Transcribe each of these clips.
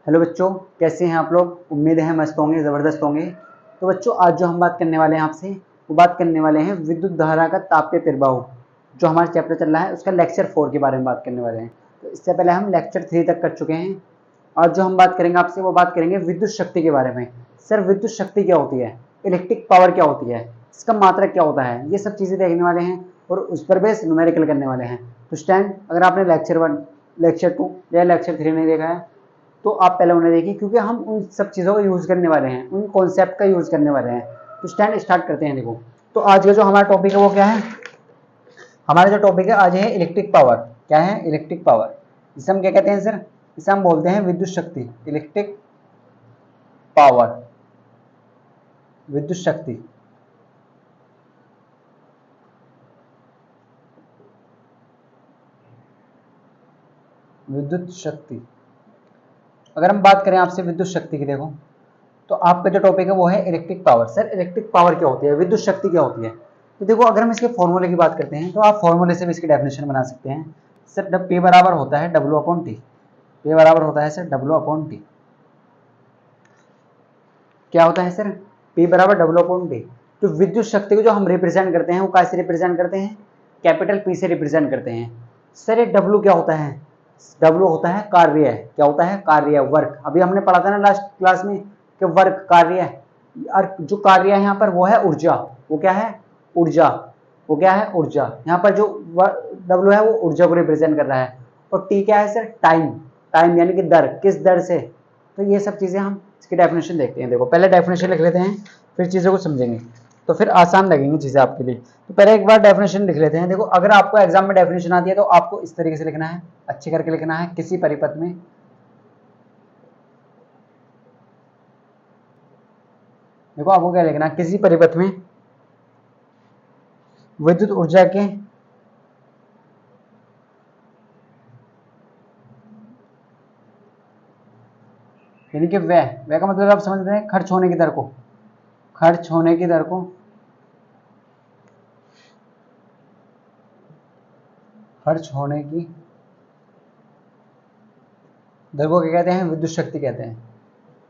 Hello बच्चों, कैसे हैं आप लोग। उम्मीद है मस्त होंगे, ज़बरदस्त होंगे। तो बच्चों, आज जो हम बात करने वाले हैं आपसे, वो बात करने वाले हैं विद्युत धारा का तापीय प्रभाव। जो हमारा चैप्टर चल रहा है उसका लेक्चर 4 के बारे में बात करने वाले हैं। तो इससे पहले हम लेक्चर 3 तक कर चुके हैं। आज जो हम बात करेंगे आपसे, वो बात करेंगे विद्युत शक्ति के बारे में। सर, विद्युत शक्ति क्या होती है, इलेक्ट्रिक पावर क्या होती है, इसका मात्रक क्या होता है, ये सब चीज़ें देखने वाले हैं और उस पर बेस न्यूमेरिकल करने वाले हैं। तो स्टैंड, अगर आपने लेक्चर 1, लेक्चर 2 या लेक्चर 3 नहीं देखा है तो आप पहले उन्हें देखिए, क्योंकि हम उन सब चीज़ों का यूज़ करने वाले हैं, उन कॉन्सेप्ट का यूज़ करने वाले हैं। तो स्टैंड स्टार्ट करते हैं। देखो, तो आज का जो हमारा टॉपिक है वो क्या है। हमारा जो टॉपिक है आज है इलेक्ट्रिक पावर। क्या है? Electric power. इसे हम क्या कहते हैं सर? इसे हम बोलते हैं विद्युत शक्ति, इलेक्ट्रिक पावर, विद्युत शक्ति। विद्युत शक्ति, अगर हम बात करें आपसे विद्युत शक्ति की, देखो तो आपका जो टॉपिक है वो है electric power. Sir, electric power क्या होती है, विद्युत शक्ति क्या होती है? तो देखो, अगर हम इसके फॉर्मूले की बात करते हैं तो आप फॉर्मूले से भी इसकी डेफिनेशन बना सकते हैं। सर, P बराबर होता है W/T। P बराबर होता है सर W/T। क्या होता है सर? P बराबर W/T। तो विद्युत शक्ति को जो हम रिप्रेजेंट करते हैं वो कैसे रिप्रेजेंट करते हैं? कैपिटल P से रिप्रेजेंट करते हैं। सर, ये W क्या होता है? W होता है कार्य। क्या होता है? कार्य, वर्क। अभी हमने पढ़ा था ना लास्ट क्लास में कि वर्क कार्य है, और जो कार्य है यहाँ पर वो है ऊर्जा। वो क्या है? ऊर्जा। वो क्या है? ऊर्जा। यहाँ पर जो W है वो ऊर्जा को रिप्रेजेंट कर रहा है। और T क्या है सर? टाइम। टाइम यानी कि दर, किस दर से। तो ये सब चीजें हम इसकी डेफिनेशन देखते हैं। देखो, पहले डेफिनेशन लिख लेते हैं, फिर चीज़ों को समझेंगे तो फिर आसान लगेंगी चीज़ें आपके लिए। तो पहले एक बार डेफिनेशन लिख लेते हैं। देखो, अगर आपको एग्जाम में डेफिनेशन आती है तो आपको इस तरीके से लिखना है, अच्छे करके लिखना है। किसी परिपथ में, देखो आपको क्या लिखना है, किसी परिपथ में विद्युत ऊर्जा के यानी कि व्यय का मतलब आप समझते हैं खर्च होने की दर को, खर्च होने की दर को, खर्च होने की दर को क्या कहते हैं? विद्युत शक्ति कहते हैं।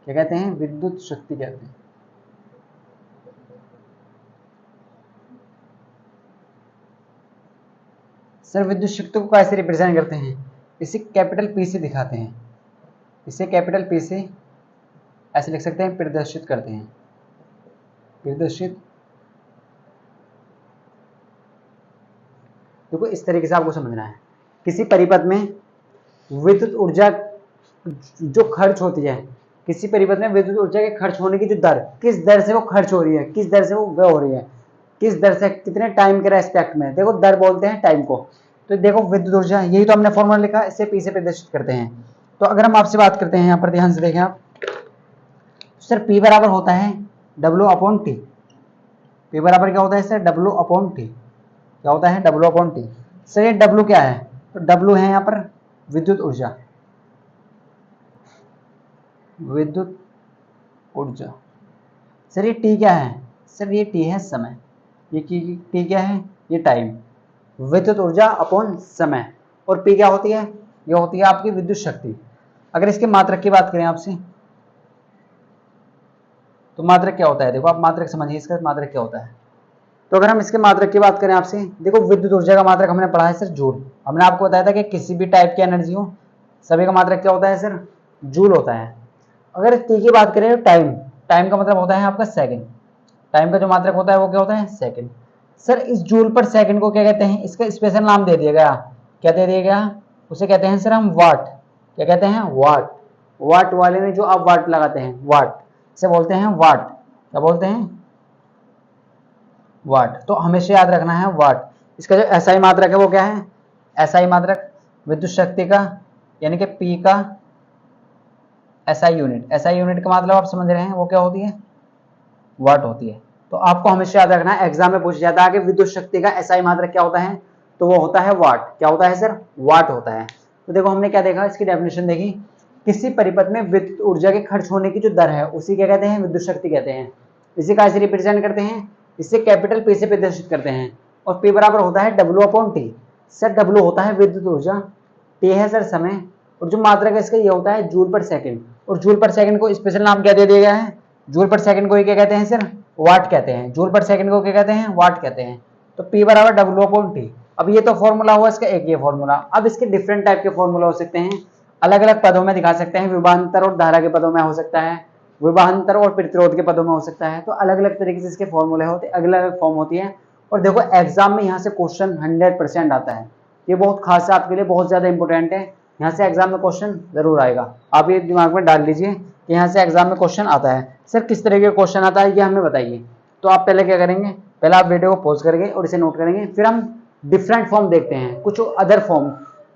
क्या कहते हैं? विद्युत शक्ति कहते हैं। सर, विद्युत शक्ति को कैसे रिप्रेजेंट करते हैं? इसे कैपिटल P से दिखाते हैं। इसे कैपिटल P से ऐसे लिख सकते हैं, प्रदर्शित करते हैं, प्रदर्शित। देखो, इस तरीके से आपको समझना है। किसी परिपथ में विद्युत ऊर्जा जो खर्च होती है, किसी परिपथ में विद्युत ऊर्जा के खर्च होने की जो दर, किस दर से वो खर्च हो रही है, किस दर से वो व्यय हो रही है, किस दर से, कितने टाइम के रेस्पेक्ट में। देखो, दर बोलते हैं टाइम को। तो देखो, विद्युत ऊर्जा, यही तो हमने फॉर्मूला लिखा, इसे P से प्रदर्शित करते हैं। तो अगर हम आपसे बात करते हैं, यहाँ पर ध्यान से देखें आप, सर P बराबर होता है W/T। P बराबर क्या होता है सर? W/T। क्या होता है? W/T। सर, ये W क्या है? तो W है यहाँ पर विद्युत ऊर्जा, विद्युत ऊर्जा। सर, ये T क्या है? सर, ये T है समय। ये T क्या है? ये टाइम, विद्युत ऊर्जा अपॉन समय। और P क्या होती है? ये होती है आपकी विद्युत शक्ति। अगर इसके मात्रक की बात करें आपसे, तो मात्रक क्या होता है? देखो, आप मात्रक समझिए, इसका मात्रक क्या होता है। तो अगर हम इसके मात्रक की बात करें आपसे, देखो, विद्युत ऊर्जा का मात्रक हमने पढ़ा है सर जूल। हमने आपको बताया था कि किसी भी टाइप की एनर्जी हो, सभी का मात्रक क्या होता है सर? जूल होता है। अगर T की बात करें, टाइम, टाइम का मतलब होता है आपका सेकंड। टाइम का जो मात्रक होता है वो क्या होता है? सेकंड। सर, इस जूल पर सेकंड को क्या कहते हैं? इसका स्पेशल नाम दे दिया गया। क्या दे दिया गया? उसे कहते हैं सर हम वाट। क्या कहते हैं? वाट। वाट वाले में जो आप वाट लगाते हैं, वाट से बोलते हैं वाट। क्या बोलते हैं? वाट। तो हमेशा याद रखना है वाट। इसका जो एसआई मात्रक है वो क्या है? एसआई मात्रक विद्युत शक्ति का, यानी कि P का एसआई यूनिट। एसआई यूनिट का मतलब आप समझ रहे हैं वो क्या होती है? वाट होती है। तो आपको हमेशा याद रखना है, एग्जाम में पूछा जाता है कि विद्युत शक्ति का एसआई मात्रक क्या होता है, तो वो होता है वाट। क्या होता है सर? वाट होता है। तो देखो, हमने क्या देखा, इसकी डेफिनेशन देखी। किसी परिपथ में विद्युत ऊर्जा के खर्च होने की जो दर है उसी क्या कहते हैं? विद्युत शक्ति कहते हैं। इसे कैसे रिप्रेजेंट करते हैं? इसे कैपिटल P से प्रदर्शित करते हैं। और P बराबर होता है W/T। सर, W होता है विद्युत ऊर्जा, T है सर समय, और जो मात्रक है इसका ये होता है जूल पर सेकंड। और जूल पर सेकंड को स्पेशल नाम क्या दे दिया गया है, जूल पर सेकंड को ही क्या कहते हैं सर, वाट कहते हैं। जूल पर सेकंड को क्या कहते हैं, वाट कहते हैं। तो P बराबर W/T। अब ये तो फॉर्मूला हुआ इसका, एक ये फॉर्मूला। अब इसके डिफरेंट टाइप के फॉर्मूला हो सकते हैं, अलग अलग पदों में दिखा सकते हैं, विभवांतर और धारा के पदों में हो सकता है, विभवांतर और प्रतिरोध के पदों में हो सकता है। तो अलग अलग तरीके से इसके फॉर्मूले होते हैं, अलग अलग फॉर्म होती है। और देखो एग्जाम में यहाँ से क्वेश्चन 100% आता है, ये बहुत खास है आपके लिए, बहुत ज्यादा इंपॉर्टेंट है। यहाँ से एग्जाम में क्वेश्चन जरूर आएगा, आप ये दिमाग में डाल लीजिए कि यहाँ से एग्जाम में क्वेश्चन आता है। सर किस तरह के क्वेश्चन आता है ये हमें बताइए। तो आप पहले क्या करेंगे, पहले आप वीडियो को पॉज करेंगे और इसे नोट करेंगे, फिर हम डिफरेंट फॉर्म देखते हैं, कुछ अदर फॉर्म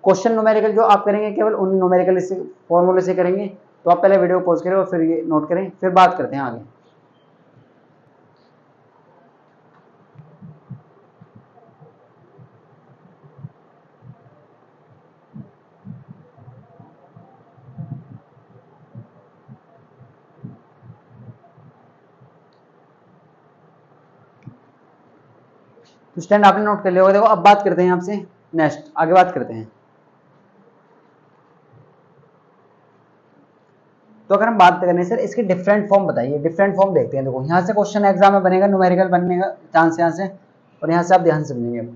क्वेश्चन न्यूमेरिकल जो आप करेंगे केवल उन न्यूमेरिकल से फॉर्मूले से करेंगे। तो आप पहले वीडियो को पॉज करें और फिर ये नोट करें, फिर बात करते हैं आगे। तो स्टैंड आपने नोट कर लिया होगा। देखो अब बात करते हैं आपसे, नेक्स्ट आगे बात करते हैं। तो अगर हम बात करें सर इसके डिफरेंट फॉर्म बताइए, डिफरेंट फॉर्म देखते हैं। देखो यहाँ से क्वेश्चन एग्जाम में बनेगा, न्यूमेरिकल बनने का चांस यहाँ से, और यहाँ से आप ध्यान से समझेंगे।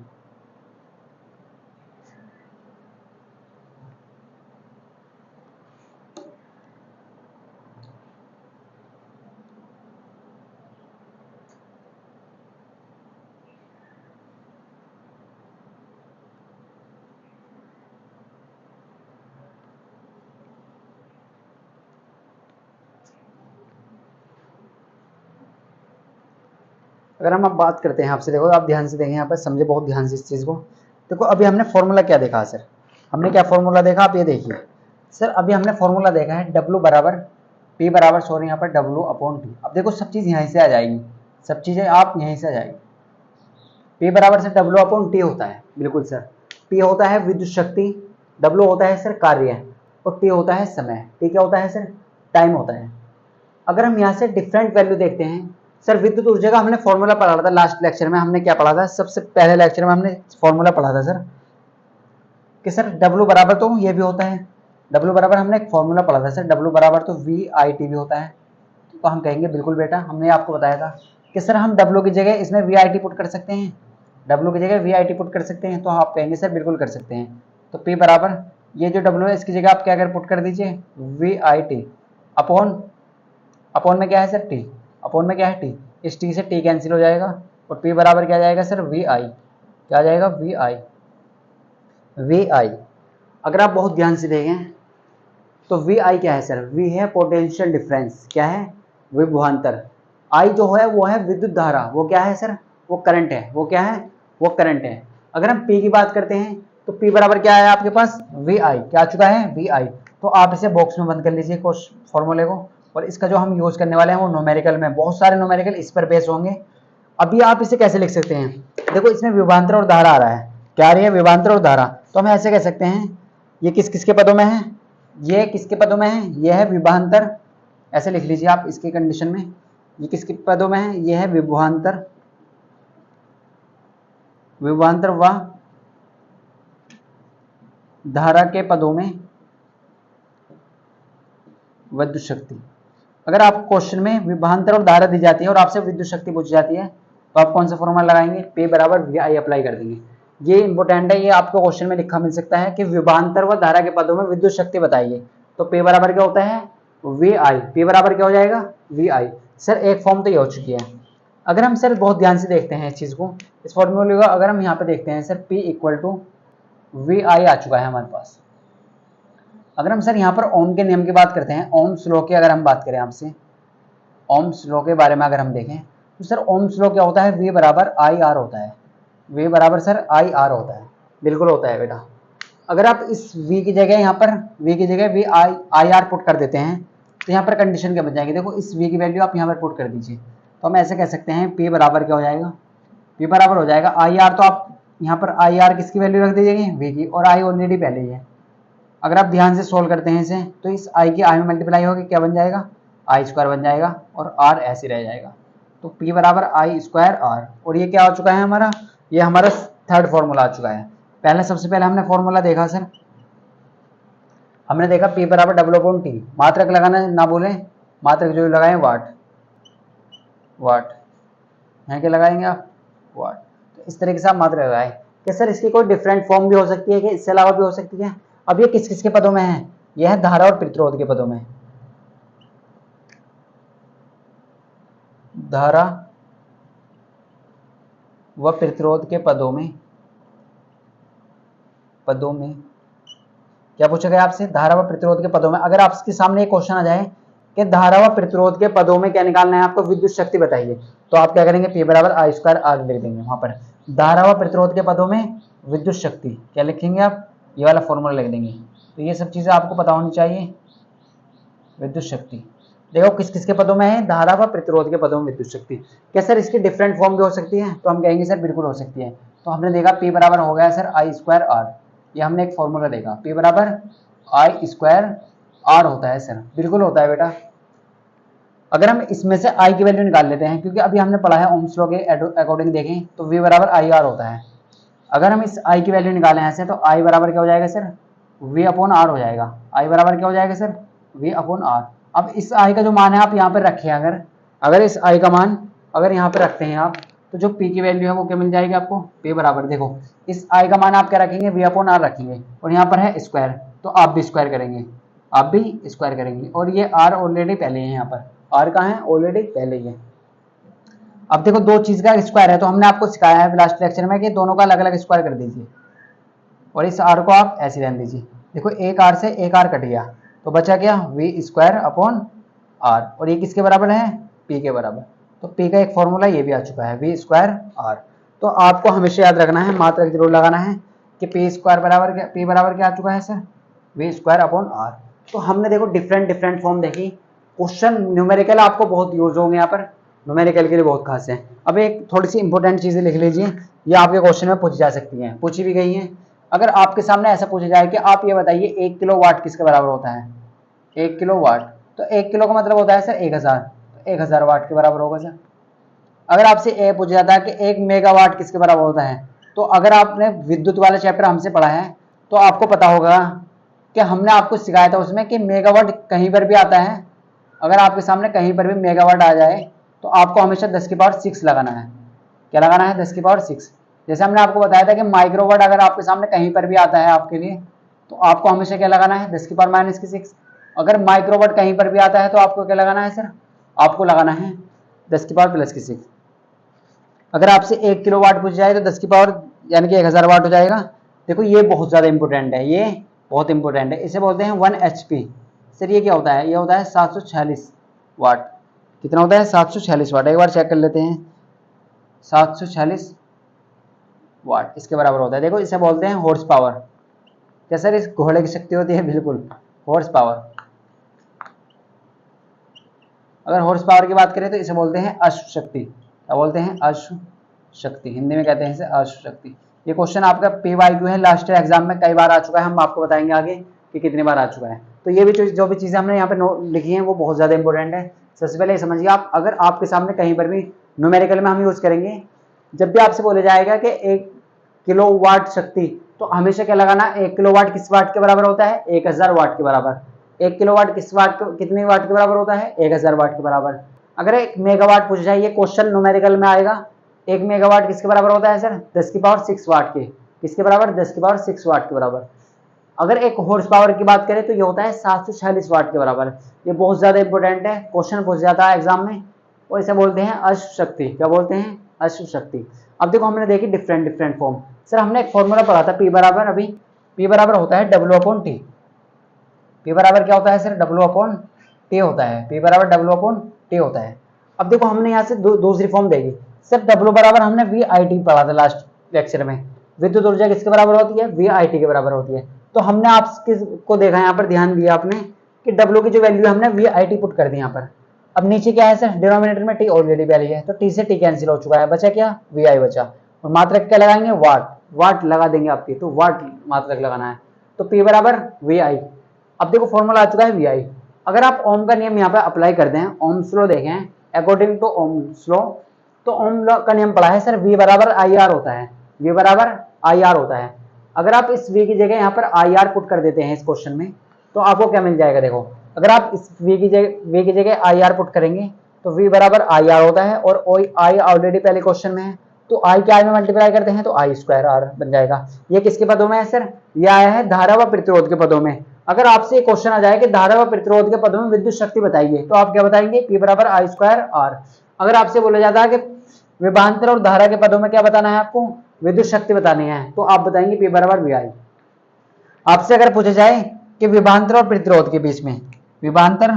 अगर हम अब बात करते हैं आपसे, देखो आप ध्यान से देखें, यहाँ पर समझे बहुत ध्यान से इस चीज़ को। देखो अभी हमने फॉर्मूला क्या देखा सर, हमने क्या फॉर्मूला देखा, आप ये देखिए सर। अभी हमने फॉर्मूला देखा है W बराबर P बराबर सॉरी यहाँ पर W/T। अब देखो सब चीज़ यहीं से आ जाएगी, सब चीज़ें आप यहीं से आ जाएगी। P बराबर सर W/T होता है, बिल्कुल सर। P होता है विद्युत शक्ति, W होता है सर कार्य, और T होता है समय। T क्या होता है सर, टाइम होता है। अगर हम यहाँ से डिफरेंट वैल्यू देखते हैं सर, विद्युत ऊर्जा का हमने फॉर्मूला पढ़ा था लास्ट लेक्चर में। हमने क्या पढ़ा था, सबसे पहले लेक्चर में हमने फॉर्मूला पढ़ा था सर कि सर W बराबर तो ये भी होता है, W बराबर हमने एक फॉर्मूला पढ़ा था सर, W बराबर तो VIT भी होता है। तो हम कहेंगे बिल्कुल बेटा, हमने आपको बताया था कि सर हम W की जगह इसमें VIT पुट कर सकते हैं, W की जगह VIT पुट कर सकते हैं। तो आप कहेंगे सर बिल्कुल कर सकते हैं। तो P बराबर ये जो W है इसकी जगह आप क्या कर पुट कर दीजिए, VIT अपॉन, अपॉन में क्या है सर T, अपॉन में क्या है T, इस T से T कैंसिल हो जाएगा, और P बराबर क्या जाएगा सर VI, क्या जाएगा VI। अगर आप बहुत ध्यान से देखें तो VI क्या है सर, V है पोटेंशियल डिफरेंस, क्या है विभवांतर। I जो है वो है विद्युत धारा, वो क्या है सर, वो करंट है, वो क्या है, वो करंट है। अगर हम P की बात करते हैं तो P बराबर क्या है आपके पास, VI, क्या आ चुका है VI। तो आप इसे बॉक्स में बंद कर लीजिए फॉर्मूले को, और इसका जो हम यूज करने वाले हैं वो न्यूमेरिकल में, बहुत सारे न्यूमेरिकल इस पर बेस होंगे। अभी आप इसे कैसे लिख सकते हैं, देखो इसमें विभवांतर और धारा आ रहा है, क्या आ रही है, विभवांतर और धारा। तो हम ऐसे कह सकते हैं ये किस किसके पदों में है, ये किसके पदों में है, ये है विभवांतर, ऐसे लिख लीजिए आप इसकी कंडीशन में। ये किसके पदों में है, ये है विभवांतर, विभवांतर व धारा के पदों में विद्युत शक्ति। अगर आप क्वेश्चन में विभवांतर और धारा दी जाती है और आपसे विद्युत शक्ति पूछी जाती है तो आप कौन सा फॉर्मूला लगाएंगे, P बराबर VI अप्लाई कर देंगे। ये इंपॉर्टेंट है, ये आपको क्वेश्चन में लिखा मिल सकता है कि विभवांतर व धारा के पदों में विद्युत शक्ति बताइए। तो P बराबर क्या होता है, VI। P बराबर क्या हो जाएगा, VI। सर एक फॉर्म तो ये हो चुकी है। अगर हम सर बहुत ध्यान से देखते हैं इस चीज को, इस फॉर्मूले को अगर हम यहाँ पे देखते हैं sir, P equal to VI आ चुका है हमारे पास। अगर हम सर यहाँ पर ओम के नियम की बात करते हैं, ओम्स लॉ की अगर हम बात करें आपसे, ओम्स लॉ के बारे में अगर हम देखें तो सर ओम्स लॉ क्या होता है, V बराबर IR होता है, V बराबर सर IR होता है, बिल्कुल होता है बेटा। अगर आप इस V की जगह यहाँ पर V की जगह IR पुट कर देते हैं तो यहाँ पर कंडीशन क्या बन जाएगी, देखो इस V की वैल्यू आप यहाँ पर पुट कर दीजिए। तो हम ऐसे कह सकते हैं P बराबर क्या हो जाएगा, P बराबर हो जाएगा IR। तो आप यहाँ पर IR किसकी वैल्यू रख दीजिएगा, V की, और I ऑलरेडी पहले ही है। अगर आप ध्यान से सोल्व करते हैं इसे तो इस I की I में मल्टीप्लाई होकर क्या बन जाएगा, I² बन जाएगा, और R ऐसे रह जाएगा। तो P बराबर I² R। और ये क्या हो चुका है हमारा, ये हमारा थर्ड फॉर्मूला आ चुका है। पहले सबसे पहले हमने फॉर्मूला देखा सर, हमने देखा P बराबर W/T, मात्रक लगाना ना भूलें, मात्रक जो लगाएं वाट, वाट है क्या लगाएंगे आप, वाट। तो इस तरीके से आप मात्रक लगाएं। क्या सर इसकी कोई डिफरेंट फॉर्म भी हो सकती है कि इससे अलावा भी हो सकती है? अब ये किस किस के पदों में है? यह है धारा और प्रतिरोध के पदों में, धारा व प्रतिरोध के पदों में, पदों में क्या पूछा गया आपसे? धारा व प्रतिरोध के पदों में। अगर आपके सामने एक क्वेश्चन आ जाए कि धारा व प्रतिरोध के पदों में क्या निकालना है आपको, विद्युत शक्ति बताइए, तो आप क्या करेंगे, P बराबर I²R लिख देंगे। वहां पर धारा व प्रतिरोध के पदों में विद्युत शक्ति क्या लिखेंगे आप, ये वाला फॉर्मूला लिख देंगे। तो ये सब चीजें आपको पता होनी चाहिए। विद्युत शक्ति देखो किस किस के पदों में है, धारा व प्रतिरोध के पदों में विद्युत शक्ति। क्या सर इसकी डिफरेंट फॉर्म भी हो सकती है? तो हम कहेंगे सर बिल्कुल हो सकती है। तो हमने देखा P बराबर हो गया सर I²R, ये हमने एक फॉर्मूला देखा, P बराबर I²R होता है सर, बिल्कुल होता है बेटा। अगर हम इसमें से I की वैल्यू निकाल लेते हैं, क्योंकि अभी हमने पढ़ा है ओम्स लॉ के अकॉर्डिंग देखें तो V बराबर IR होता है। अगर हम इस I की वैल्यू निकालें ऐसे तो I बराबर क्या हो जाएगा सर, V/R हो जाएगा। I बराबर क्या हो जाएगा सर, V/R। अब इस I का जो मान है आप यहाँ पर रखें, अगर इस I का मान अगर यहाँ पे रखते हैं आप, तो जो P की वैल्यू है वो क्या मिल जाएगी आपको, P बराबर, देखो इस I का मान आप क्या रखेंगे, V/R रखेंगे, और यहाँ पर है स्क्वायर, तो आप भी स्क्वायर करेंगे, आप भी स्क्वायर करेंगे, और ये R ऑलरेडी पहले है, यहाँ पर R कहाँ है, ऑलरेडी पहले ही है। अब देखो दो चीज का स्क्वायर है, तो हमने आपको सिखाया है लास्ट लेक्चर में कि दोनों का अलग अलग स्क्वायर कर दीजिए, और इस R को आप ऐसे रहने दीजिए। देखो एक R से एक R कट गया, तो बचा क्या, V²/R, और ये किसके बराबर है, P के बराबर। तो P का एक फॉर्मूला ये भी आ चुका है, V²/R। तो आपको हमेशा याद रखना है, मात्रक जरूर लगाना है कि P² बराबर क्या, P बराबर क्या आ चुका है सर, V²/R। तो हमने देखो डिफरेंट फॉर्म देखी। क्वेश्चन न्यूमेरिकल आपको बहुत यूज होंगे, यहाँ पर न्यूमेरिकल के लिए बहुत खास है। अब एक थोड़ी सी इंपॉर्टेंट चीजें लिख लीजिए, ये आपके क्वेश्चन में पूछी जा सकती हैं, पूछी भी गई हैं। अगर आपके सामने ऐसा पूछा जाए कि आप ये बताइए 1 किलोवाट किसके बराबर होता है, 1 किलोवाट, तो 1 किलो का मतलब होता है सर 1000, तो 1000 वाट के बराबर होगा सर। अगर आपसे ये पूछा जाता है कि 1 मेगावाट किसके बराबर होता है, तो अगर आपने विद्युत वाला चैप्टर हमसे पढ़ा है तो आपको पता होगा कि हमने आपको सिखाया था उसमें कि मेगावाट कहीं पर भी आता है। अगर आपके सामने कहीं पर भी मेगावाट आ जाए तो आपको हमेशा 10⁶ लगाना है। क्या लगाना है, 10⁶। जैसे हमने आपको बताया था कि माइक्रोवाट अगर आपके सामने कहीं पर भी आता है आपके लिए, तो आपको हमेशा क्या लगाना है, 10⁻⁻⁶। अगर माइक्रोवाट कहीं पर भी आता है तो आपको क्या लगाना है सर, आपको लगाना है 10⁻+6। अगर आपसे 1 किलोवाट पूछ जाए तो 10 की पावर यानी कि 1000 वाट हो जाएगा। देखो ये बहुत ज्यादा इंपॉर्टेंट है, ये बहुत इंपॉर्टेंट है। इसे बोलते हैं 1 HP। सर ये क्या होता है, ये होता है 746 वाट। कितना होता है, 746 वाट। एक बार चेक कर लेते हैं, 746 वाट इसके बराबर होता है। देखो इसे बोलते हैं हॉर्स पावर। क्या सर इस घोड़े की शक्ति होती है, बिल्कुल हॉर्स पावर। अगर हॉर्स पावर की बात करें तो इसे बोलते हैं अश्व शक्ति। क्या बोलते हैं, अश्व शक्ति, हिंदी में कहते हैं इसे अश्व शक्ति। ये क्वेश्चन आपका PYQ है, लास्ट एग्जाम में कई बार आ चुका है, हम आपको बताएंगे आगे कि कितनी बार आ चुका है। तो ये भी जो भी चीजें हमने यहाँ पे लिखी हैं वो बहुत ज्यादा इंपॉर्टेंट है। सबसे पहले समझिए आप, अगर आपके सामने कहीं पर भी न्यूमेरिकल में हम यूज करेंगे, जब भी आपसे बोले जाएगा कि 1 किलोवाट शक्ति, तो हमेशा क्या लगाना, 1 किलोवाट किस वाट के बराबर होता है, 1000 वाट के बराबर। 1 किलोवाट किस वाट कितने वाट के बराबर होता है, 1000 वाट के बराबर। अगर 1 मेगावाट पूछ जाए, ये क्वेश्चन न्यूमेरिकल में आएगा, 1 मेगावाट किसके बराबर होता है सर, 10⁶ वाट के। किसके बराबर, 10⁶ वाट के बराबर। अगर एक हॉर्स पावर की बात करें तो ये होता है 746 वाट के बराबर। ये बहुत ज्यादा इंपॉर्टेंट है, क्वेश्चन पूछ जाता है एग्जाम में, और इसे बोलते हैं अश्व शक्ति। क्या बोलते हैं, अश्व शक्ति। अब देखो हमने देखी डिफरेंट फॉर्म। सर हमने एक फॉर्मूला पढ़ा था P बराबर, अभी P बराबर होता है W/T। P बराबर क्या होता है सर, W/T होता है। P बराबर W/T होता है। अब देखो हमने यहाँ से दूसरी फॉर्म देगी। सर W बराबर हमने VIT पढ़ा था लास्ट लेक्चर में। विद्युत ऊर्जा किसके बराबर होती है, VIT के बराबर होती है। तो हमने आपको देखा, यहाँ पर ध्यान दिया आपने कि W की जो वैल्यू हमने VIT पुट कर दी यहाँ पर। अब नीचे क्या है सर, डिनोमिनेटर में T ऑलरेडी वैल्यू है, तो T से T कैंसिल हो चुका है, बचा क्या, VI बचा। और मात्रक क्या लगाएंगे, वाट, वाट लगा देंगे आपकी, तो वाट मात्रक लगाना है। तो P बराबर VI। अब देखो फॉर्मूला आ चुका है VI। अगर आप ओम का नियम यहाँ पे अप्लाई कर दें, ओम्स लॉ देखें, अकॉर्डिंग टू ओम्स लॉ, तो ओम लॉ का नियम पढ़ा है सर, V बराबर IR होता है। V बराबर IR होता है। अगर आप इस V की जगह यहाँ पर IR पुट कर देते हैं इस क्वेश्चन में, तो आपको क्या मिल जाएगा, देखो अगर आप इस v की जगह आई आर पुट करेंगे तो v बराबर आई आर होता है, और आई ऑलरेडी पहले क्वेश्चन में है, तो आई के आई में मल्टीप्लाई करते हैं तो आई स्क्वायर आर बन जाएगा। ये किसके पदों में है सर, ये आया है धारा व प्रतिरोध के पदों में। अगर आपसे क्वेश्चन आ जाए कि धारा व प्रतिरोध के पदों में विद्युत शक्ति बताइए, तो आप क्या बताएंगे, P बराबर आई स्क्वायर आर। अगर आपसे बोला जाता है कि विभवांतर और धारा के पदों में क्या बताना है आपको, विद्युत शक्ति बतानी है, तो आप बताएंगे P बराबर वी आई। आपसे अगर पूछा जाए कि विभवांतर और प्रतिरोध के बीच में, विभवांतर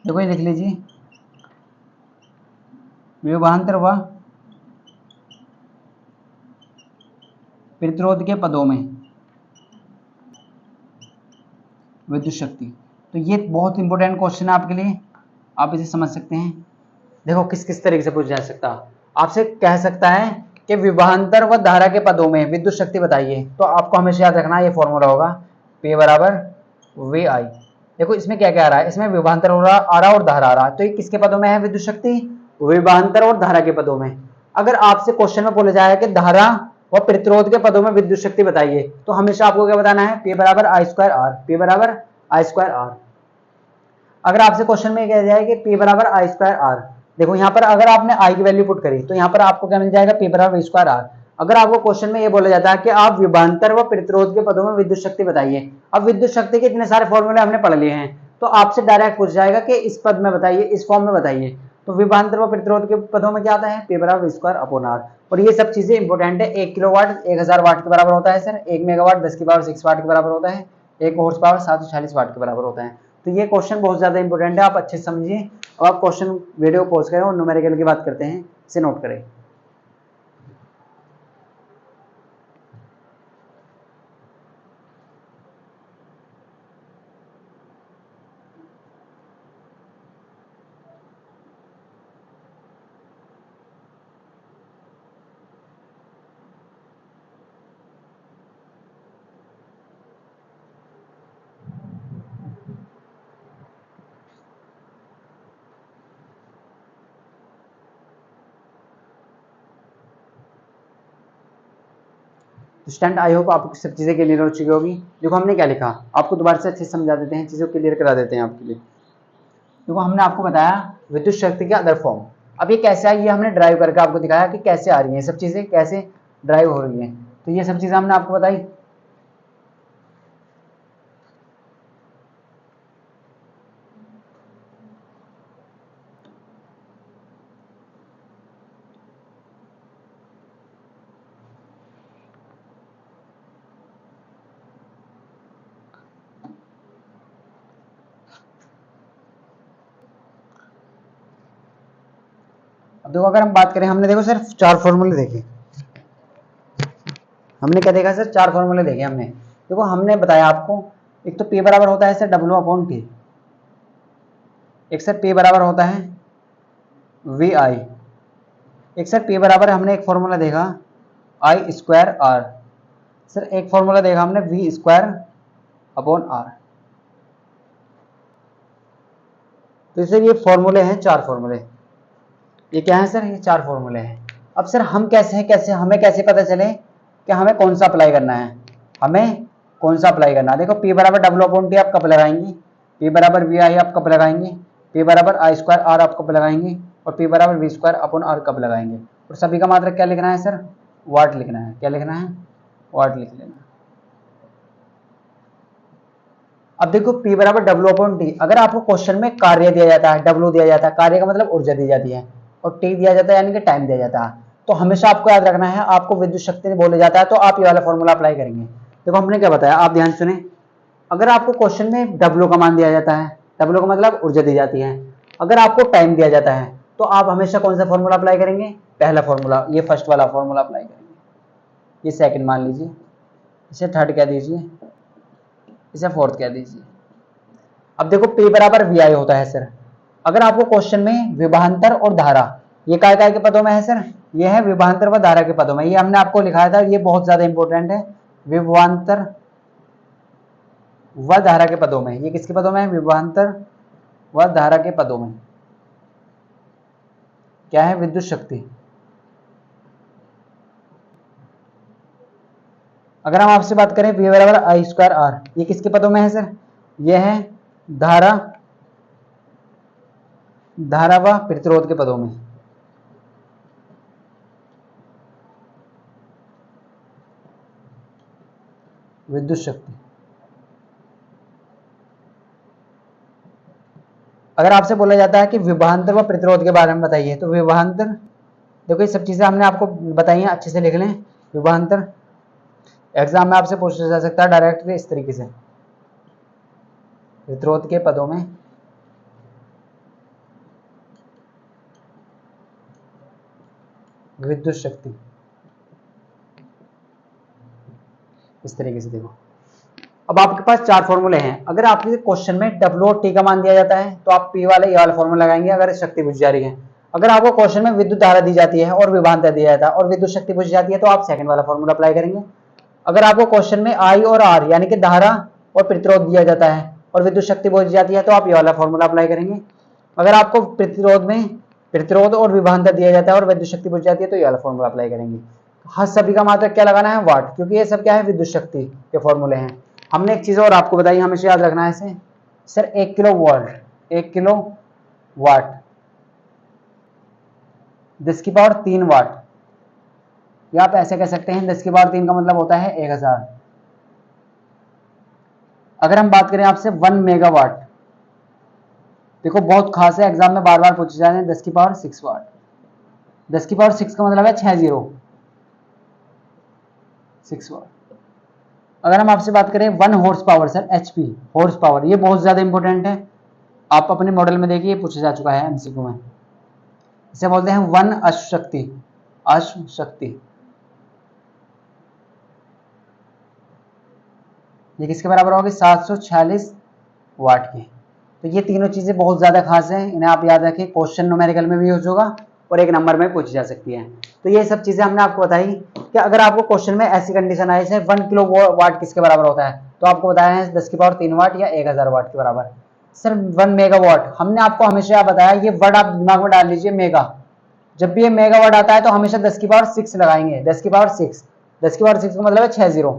देखो ये लिख लीजिए, विभवांतर व प्रतिरोध के पदों में विद्युत शक्ति, तो ये बहुत इंपॉर्टेंट क्वेश्चन है आपके लिए, आप इसे समझ सकते हैं। देखो किस किस तरीके से पूछा जा सकता, आपसे कह सकता है कि विभवांतर व धारा के पदों में विद्युत शक्ति बताइए, तो आपको हमेशा याद रखना ये फॉर्मूला होगा P बराबर वी आई। देखो इसमें क्या क्या आ रहा है, इसमें विभवांतर आ रहा और धारा आ रहा, तो ये किसके पदों में है विद्युत शक्ति, विभवांतर और धारा के पदों में। अगर आपसे क्वेश्चन में बोला जाए कि धारा व प्रतिरोध के पदों में विद्युत शक्ति बताइए, तो हमेशा आपको क्या बताना है, P बराबर आई स्क्वायर आर, P बराबर आई स्क्वायर आर। अगर आपसे क्वेश्चन में कहा जाए कि P बराबर आई स्क्वायर आर, देखो यहाँ पर अगर आपने आई की वैल्यू पुट करी तो यहाँ पर आपको क्या मिल जाएगा, P बराबर वी स्क्वायर आर। अगर आपको क्वेश्चन में ये बोला जाता है कि आप विभवांतर व प्रतिरोध के पदों में विद्युत शक्ति बताइए, अब विद्युत शक्ति के इतने सारे फॉर्मूले हमने पढ़ लिए हैं, तो आपसे डायरेक्ट पूछ जाएगा कि इस पद में बताइए, इस फॉर्म में बताइए, तो विभवांतर व प्रतिरोध के पदों में क्या आता है, P बराबर वी स्क्वायर अपॉन आर। और ये सब चीजें इंपॉर्टेंट है, 1 किलोवाट 1000 वाट के बराबर होता है सर, 1 मेगावाट 10 की पावर 6 वाट के बराबर होता है, 1 हॉर्स पावर 740 वाट के बराबर होता है। तो ये क्वेश्चन बहुत ज्यादा इंपॉर्टेंट है, आप अच्छे से समझिए। और आप क्वेश्चन वीडियो पॉज करें और न्यूमेरिकल की बात करते हैं, इसे नोट करें। स्टूडेंट आई होप आपको सब चीज़ें क्लियर हो चुकी होगी। देखो हमने क्या लिखा, आपको दोबारा से अच्छे से समझा देते हैं, चीज़ों को क्लियर करा देते हैं आपके लिए। देखो हमने आपको बताया विद्युत शक्ति के अदर फॉर्म। अब ये कैसे आई, ये हमने ड्राइव करके आपको दिखाया कि कैसे आ रही है सब चीज़ें, कैसे ड्राइव हो रही है, तो ये सब चीज़ें हमने आपको बताई। अब देखो अगर हम बात करें, हमने देखो सिर्फ 4 फॉर्मूले देखे, हमने क्या देखा सर, 4 फॉर्मूले देखे हमने। देखो हमने बताया आपको, एक तो P बराबर होता है सर W अपॉन T, एक सर P बराबर होता है वी आई, एक सर P बराबर हमने एक फॉर्मूला देखा आई स्क्वायर आर, सर एक फॉर्मूला देखा हमने वी स्क्वायर अपॉन आर। तो सर ये फॉर्मूले हैं 4 फॉर्मूले, ये क्या है सर, ये 4 फॉर्मूले हैं। अब सर हम कैसे हैं, कैसे हमें कैसे पता चले कि हमें कौन सा अप्लाई करना है, हमें कौन सा अप्लाई करना है। देखो P बराबर W अपॉन T आप कब लगाएंगे, P बराबर वी आई आप कब लगाएंगे, P बराबर आई स्क्वायर आर आप कब लगाएंगे, और P बराबर वी स्क्वायर अपॉन आर कब लगाएंगे। और सभी का मात्रक क्या लिखना है सर, वाट लिखना है, क्या लिखना है, वाट लिख लेना। अब देखो P बराबर W अपॉन T, अगर आपको क्वेश्चन में कार्य दिया जाता है, W दिया जाता है, कार्य का मतलब ऊर्जा दी जाती है, और T दिया जाता है यानी कि टाइम दिया जाता है, तो हमेशा आपको याद रखना है, आपको विद्युत शक्ति बोला जाता है तो आप ये वाला फॉर्मूला अप्लाई करेंगे। देखो हमने क्या बताया, आप ध्यान सुने, अगर आपको क्वेश्चन में W का मान दिया जाता है, W का मतलब ऊर्जा दी जाती है, अगर आपको टाइम दिया जाता है, तो आप हमेशा कौन सा फॉर्मूला अप्लाई करेंगे, पहला फॉर्मूला, ये फर्स्ट वाला फॉर्मूला अप्लाई करेंगे, ये सेकंड मान लीजिए, इसे थर्ड कह दीजिए, इसे फोर्थ कह दीजिए। अब देखो P बराबर वी आई होता है सर, अगर आपको क्वेश्चन में विभवांतर और धारा, ये काय काय के पदों में है सर, ये है विभवांतर व धारा के पदों में, ये हमने आपको लिखाया था, ये बहुत ज्यादा इंपॉर्टेंट है, विभवांतर व धारा के पदों में, ये किसके पदों में है, विभवांतर व धारा के पदों में क्या है, विद्युत शक्ति। अगर हम आपसे बात करें P बराबर आई स्क्वायर आर, ये किसके पदों में है सर, यह है धारा, धारा व प्रतिरोध के पदों में। विद्युत शक्ति। अगर आपसे बोला जाता है कि विभवांतर व प्रतिरोध के बारे में बताइए, तो विभवांतर, देखो ये सब चीजें हमने आपको बताई हैं, अच्छे से लिख लें। विभवांतर एग्जाम में आपसे पूछा जा सकता है डायरेक्टली इस तरीके से, प्रतिरोध के पदों में विद्युत शक्ति, इस तरीके से। देखो अब आपके पास चार फॉर्मूले हैं। अगर आपके क्वेश्चन में W और T का मान दिया जाता है तो आप P वाले ये वाला फॉर्मूला लगाएंगे अगर शक्ति पूछी जा रही है। अगर आपको क्वेश्चन में विद्युत धारा दी जाती है और विभवांतर दिया जाता है और विद्युत शक्ति पूछी जाती है तो आप सेकंड वाला फॉर्मूला अप्लाई करेंगे। अगर आपको क्वेश्चन में I और R यानी कि धारा और प्रतिरोध दिया जाता है और विद्युत शक्ति पूछी जाती है तो आप ये वाला फॉर्मूला अप्लाई करेंगे। अगर आपको प्रतिरोध में प्रतिरोध और विभवांतर दिया जाता है और विद्युत शक्ति पूछी जाती है तो ये वाला फॉर्मूला अप्लाई करेंगे। हर सभी का मात्रक क्या लगाना है? वाट, क्योंकि ये सब क्या है? विद्युत शक्ति के फॉर्मूले हैं। हमने एक चीज और आपको बताई, हमेशा याद रखना है इसे। Sir 1 kilo volt, 1 kilo watt 10 की पावर 3 वाट, या आप ऐसे कह सकते हैं 10 की पावर 3 का मतलब होता है 1000। अगर हम बात करें आपसे 1 मेगावाट, देखो बहुत खास है, एग्जाम में बार बार पूछे जा रहे हैं 10 की पावर 6 वाट। 10 की पावर 6 का मतलब है 6 वाट। अगर हम आपसे बात करें 1 horse power, sir HP horse power, ये बहुत ज्यादा इंपॉर्टेंट है। आप अपने मॉडल में देखिए पूछा जा चुका है MCQ में। इसे बोलते हैं 1 अश्वशक्ति, अश्वशक्ति। ये किसके बराबर होगी? 746 वाट की। तो ये तीनों चीजें बहुत ज्यादा खास हैं, इन्हें आप याद रखें। क्वेश्चन न्यूमेरिकल में भी यूज होगा और एक नंबर में पूछी जा सकती है। तो ये सब चीजें हमने आपको बताई कि अगर आपको क्वेश्चन में ऐसी कंडीशन आई है 1 किलो वाट किसके बराबर होता है, तो आपको बताया है 10 की पावर 3 वाट या 1000 वाट के बराबर। सर 1 मेगावाट, हमने आपको हमेशा बताया, ये वर्ड आप दिमाग में डाल लीजिए, मेगा। जब भी ये मेगावाट आता है तो हमेशा 10 की पावर 6 लगाएंगे। 10 की पावर 6, 10 की पावर 6 का मतलब है 60।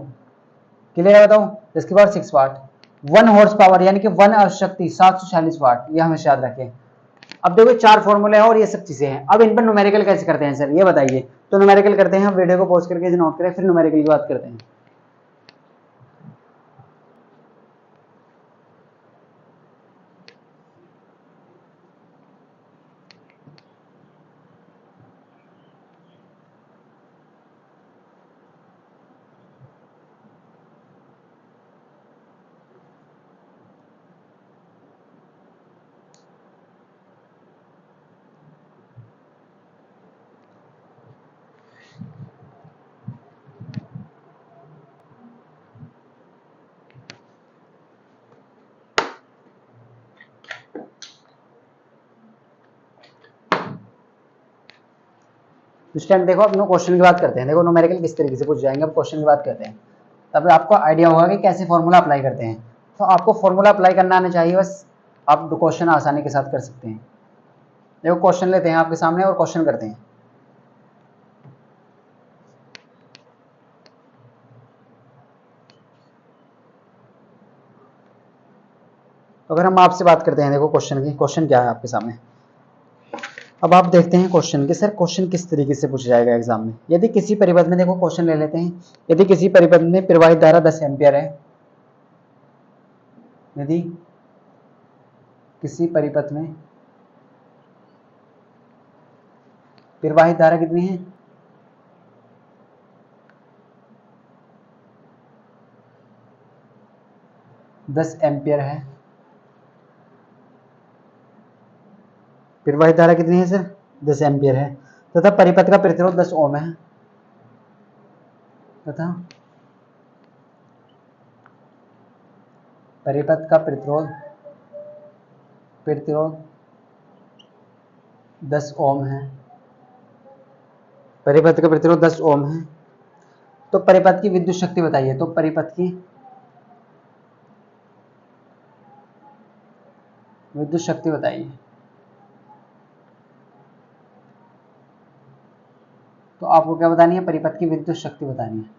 क्लियर है? बताओ 10 की पावर 6 वाट। 1 हॉर्स पावर यानी कि 1 अश्वशक्ति 746 वाट, ये हमेशा याद रखें। अब देखो 4 फॉर्मूले हैं और ये सब चीजें हैं। अब इन पर न्यूमेरिकल कैसे करते हैं सर, ये बताइए। तो न्यूमेरिकल करते हैं, हम वीडियो को पॉज करके इसे नोट करें, फिर न्यूमेरिकल की बात करते हैं। इस टाइम देखो अपने क्वेश्चन की बात करते हैं। देखो न्यूमेरिकल किस तरीके से पूछ जाएंगे, अब क्वेश्चन की बात करते हैं, तब आपको आइडिया होगा कि कैसे फॉर्मूला अप्लाई करते हैं। तो आपको फॉर्मूला अप्लाई करना आना चाहिए, बस आप क्वेश्चन आसानी के साथ कर सकते हैं। देखो क्वेश्चन लेते हैं आपके सामने और क्वेश्चन करते हैं। तो अगर हम आपसे बात करते हैं, देखो क्वेश्चन की, क्वेश्चन क्या है आपके सामने। अब आप देखते हैं क्वेश्चन के, सर क्वेश्चन किस तरीके से पूछा जाएगा एग्जाम में। यदि किसी परिपथ में, देखो क्वेश्चन ले लेते हैं, यदि किसी परिपथ में प्रवाहित धारा 10 एम्पियर है, यदि किसी परिपथ में प्रवाहित धारा कितनी है? 10 एम्पियर है। प्रवाहित धारा कितनी है सर? 10 एम्पियर है, तथा परिपथ का प्रतिरोध 10 ओम है, तथा परिपथ का प्रतिरोध 10 ओम है। परिपथ का प्रतिरोध 10 ओम है। तो परिपथ की विद्युत शक्ति बताइए। तो परिपथ की विद्युत शक्ति बताइए। तो आपको क्या बतानी है? परिपथ की विद्युत शक्ति बतानी है।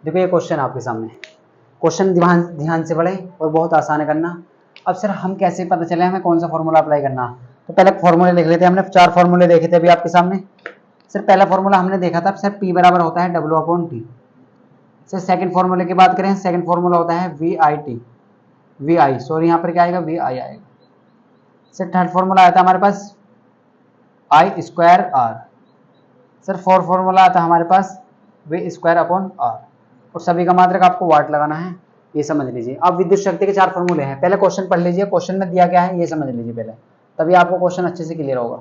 देखो ये क्वेश्चन आपके सामने है। क्वेश्चन ध्यान ध्यान से पढ़े और बहुत आसान है करना। अब सर हम कैसे पता चले हमें कौन सा फॉर्मूला अप्लाई करना, तो पहले फॉर्मूले लिख लेते हैं। हमने 4 फॉर्मूले देखे थे अभी आपके सामने। सर पहला फॉर्मूला हमने देखा था सर P बराबर होता है W/T। सर सेकंड फॉर्मूले की बात करें, सेकंड फॉर्मूला होता है VI, सॉरी यहाँ पर क्या आएगा, VI आएगा। सर थर्ड फॉर्मूला आया था हमारे पास I²R। सर फोर्थ फॉर्मूला आता है हमारे पास V²/R, और सभी का मात्रक आपको वाट लगाना है, ये समझ लीजिए। अब विद्युत शक्ति के 4 फॉर्मूले हैं। पहले क्वेश्चन पढ़ लीजिए, क्वेश्चन में दिया क्या है ये समझ लीजिए पहले, तभी आपको क्वेश्चन अच्छे से क्लियर होगा।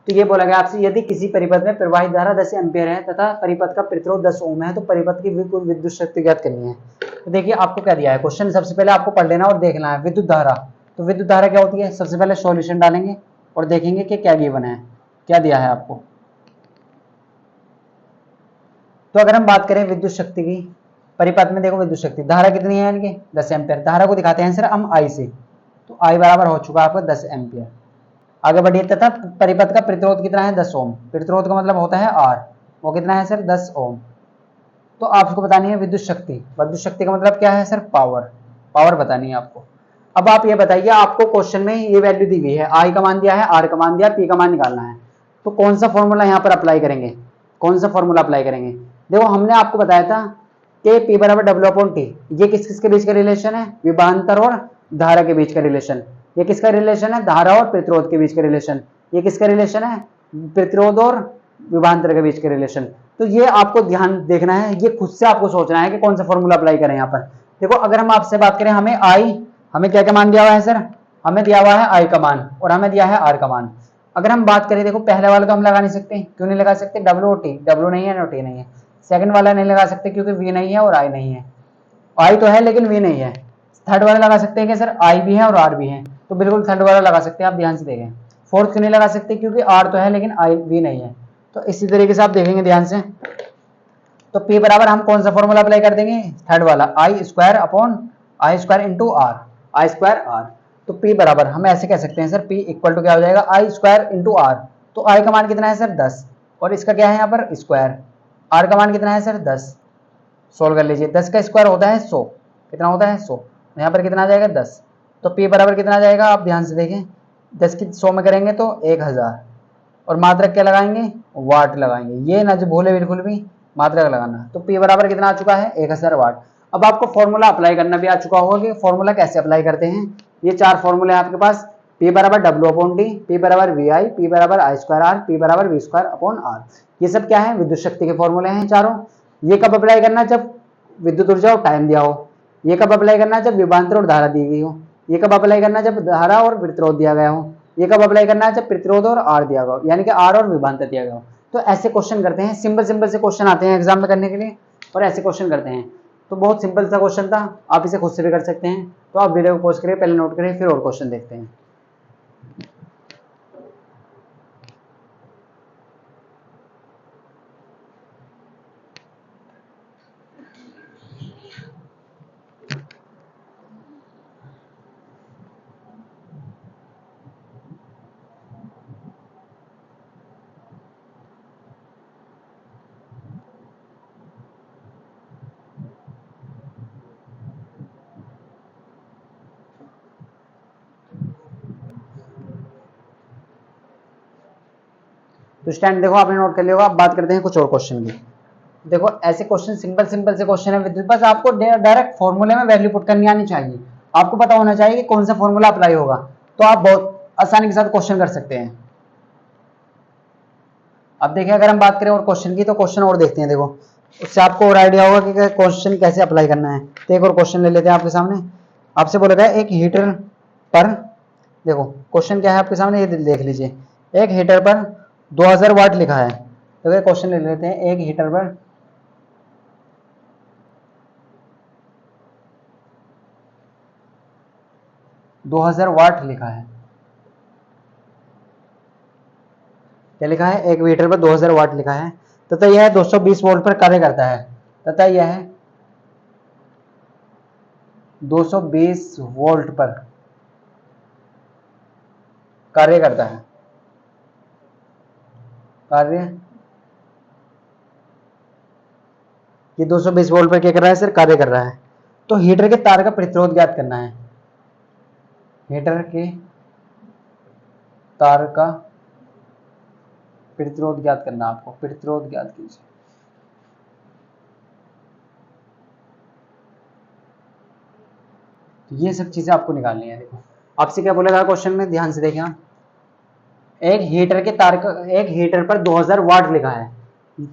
तो ये बोला गया आपसे, यदि किसी परिपथ में प्रवाहित धारा 10 एम्पीयर है तथा परिपथ का प्रतिरोध 10 ओम है तो परिपथ की विद्युत शक्ति ज्ञात करनी है। तो देखिए आपको क्या दिया है क्वेश्चन, सबसे पहले आपको पढ़ लेना और देखना है विद्युत धारा। तो विद्युत धारा क्या होती है, सबसे पहले सॉल्यूशन डालेंगे और देखेंगे कि क्या गिवन है, क्या दिया है आपको। तो अगर हम बात करें विद्युत शक्ति की, परिपथ में देखो विद्युत शक्ति धारा कितनी है इनके 10 एम्पीयर। धारा को दिखाते हैं सर हम I से, तो I बराबर हो चुका आपका 10 एम्पीयर। आगे बढ़िए, तथा परिपथ का प्रतिरोध कितना है 10 ओम। प्रतिरोध का मतलब होता है R, वो कितना है सर 10 ओम। तो आपको बतानी है विद्युत शक्ति। विद्युत शक्ति का मतलब क्या है सर, पावर बतानी है आपको। अब आप ये बताइए, आपको क्वेश्चन में ये वैल्यू दी हुई है, I का मान दिया है, R का मान दिया, P का मान निकालना है। तो कौन सा फॉर्मूला यहाँ पर अप्लाई करेंगे, कौन सा फॉर्मूला अप्लाई करेंगे। देखो हमने आपको बताया था कि P बराबर W/T, ये किस किस के बीच का रिलेशन है, विभवांतर और धारा के बीच का रिलेशन। ये किसका रिलेशन है, धारा और प्रतिरोध के बीच का रिलेशन। ये किसका रिलेशन है, प्रतिरोध और विभवांतर के बीच का रिलेशन। तो ये आपको ध्यान देखना है, ये खुद से आपको सोचना है कि कौन सा फॉर्मूला अप्लाई करें यहाँ पर। देखो अगर हम आपसे बात करें, हमें क्या क्या मान दिया हुआ है सर, हमें दिया हुआ है I का मान और हमें दिया है R का मान। अगर हम बात करें, देखो पहले वाला तो हम लगा नहीं सकते, क्यों नहीं लगा सकते, W नहीं है, T नहीं है। सेकंड वाला नहीं लगा सकते क्योंकि V नहीं है और I नहीं है, I तो है लेकिन V नहीं है। थर्ड वाला लगा सकते हैं कि सर I भी है और R भी है, तो बिल्कुल थर्ड वाला लगा सकते हैं, आप ध्यान से देखें। फोर्थ क्यों नहीं लगा सकते, क्योंकि R तो है लेकिन V नहीं है। तो इसी तरीके से आप देखेंगे ध्यान से। तो P बराबर हम कौन सा फॉर्मूला अप्लाई कर देंगे, थर्ड वाला I² इंटू I²R। तो P बराबर हम ऐसे कह सकते हैं सर, P इक्वल टू क्या हो जाएगा, I² इंटू R। तो I का मान कितना है सर 10, और इसका क्या है यहाँ पर स्क्वायर। R का मान कितना है सर 10, सोल्व कर लीजिए। 10 का स्क्वायर होता है 100, कितना होता है 100, यहाँ पर कितना आ जाएगा 10। तो P बराबर कितना आ जाएगा, आप ध्यान से देखें, 10 की 100 में करेंगे तो 1000, और मात्रक क्या लगाएंगे, वाट लगाएंगे। ये ना जो भूले बिल्कुल भी, मात्रक लगाना। तो P बराबर कितना आ चुका है 1000 वाट। अब आपको फॉर्मूला अप्लाई करना भी आ चुका होगा कि फॉर्मूला कैसे अप्लाई करते हैं। ये 4 फॉर्मूले हैं आपके पास, P बराबर W/T, P बराबर VI, P बराबर I²R, P बराबर V²/R। ये सब क्या है, विद्युत शक्ति के फॉर्मूले हैं चारों। ये कब अप्लाई करना, जब विद्युत ऊर्जा और टाइम दिया हो। ये कब अप्लाई करना, जब विभवांतर और धारा दी गई हो। ये कब अप्लाई करना, जब धारा और प्रतिरोध दिया गया हो। ये कब अप्लाई करना है, जब प्रतिरोध और R दिया गया हो, यानी कि R और विभवांतर दिया गया हो। तो ऐसे क्वेश्चन करते हैं, सिंपल से क्वेश्चन आते हैं एग्जाम में करने के लिए, और ऐसे क्वेश्चन करते हैं। तो बहुत सिंपल सा क्वेश्चन था, आप इसे खुद से भी कर सकते हैं। तो आप वीडियो को पॉज करिए, पहले नोट करिए, फिर और क्वेश्चन देखते हैं। तो स्टैंड देखो आपने नोट कर लिया होगा। अब बात करते हैं कुछ और क्वेश्चन की। देखो ऐसे क्वेश्चन सिंपल से क्वेश्चन है विद्युत, बस आपको डायरेक्ट फॉर्मूले में वैल्यू पुट करनी आनी चाहिए। आपको पता होना चाहिए कि कौन सा फॉर्मूला अप्लाई होगा, तो आप बहुत आसानी के साथ क्वेश्चन कर सकते हैं। अब देखिए अगर हम बात करें और क्वेश्चन की, तो क्वेश्चन और देखते हैं। देखो उससे आपको और आइडिया होगा कि क्वेश्चन कैसे अप्लाई करना है। तो एक और क्वेश्चन ले लेते हैं आपके सामने। आपसे बोला गया एक हीटर पर, देखो क्वेश्चन क्या है आपके सामने, ये देख लीजिए। एक हीटर पर 2000 वाट लिखा है। तो ये क्वेश्चन ले लेते हैं, एक हीटर पर 2000 वाट लिखा है। क्या लिखा है, एक हीटर पर 2000 वाट लिखा है तथा यह 220 वोल्ट पर कार्य करता है, तथा यह 220 वोल्ट पर कार्य करता है। कार्य ये 220 वोल्ट पर क्या कर रहा है सर, कार्य कर रहा है। तो हीटर के तार का प्रतिरोध ज्ञात करना है, हीटर के तार का प्रतिरोध ज्ञात करना है आपको, प्रतिरोध ज्ञात कीजिए। तो ये सब चीजें आपको निकालनी है। देखो आपसे क्या बोला था क्वेश्चन में, ध्यान से देखना, एक हीटर के तार का, एक हीटर पर 2000 वाट लिखा है